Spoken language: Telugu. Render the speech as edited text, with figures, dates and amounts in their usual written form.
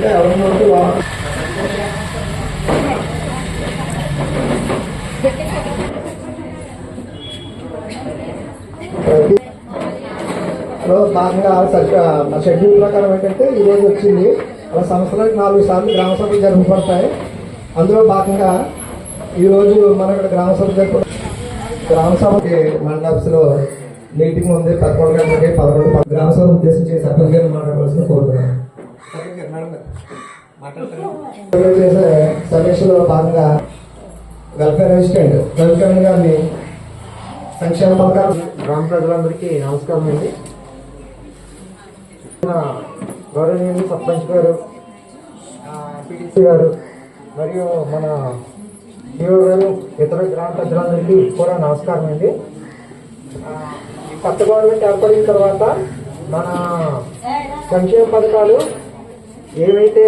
అంటే ఎవరి భాగంగా షెడ్యూల్ ప్రకారం ఏంటంటే ఈరోజు వచ్చింది అలా సంవత్సరానికి 4 సార్లు గ్రామ సభలు జరపబడతాయి. అందులో భాగంగా ఈరోజు మన ఇక్కడ గ్రామ సభ గ్రామ సభకి మండలాఫీసులో మీటింగ్ ఉంది. 11 గంటలకి 11 గ్రామ సభ ఉద్దేశించి సర్పంచ్ గారిని మాట్లాడవలసిన కోరుతున్నాను. చేసే సమీక్షలో భాగంగా వెల్ఫేర్ అసిస్టెంట్ రవికిరణ్ గారిని సంక్షేమ పథకాలు గ్రామ ప్రజలందరికీ నమస్కారం అండి. గౌరవనీయులు సర్పంచ్ గారు, పిటిసి గారు మరియు మన డిఓ గారు, ఇతర గ్రామ ప్రజలందరికీ కూడా నమస్కారం అండి. కొత్త గవర్నమెంట్ ఏర్పడిన తర్వాత మన సంక్షేమ పథకాలు ఏవైతే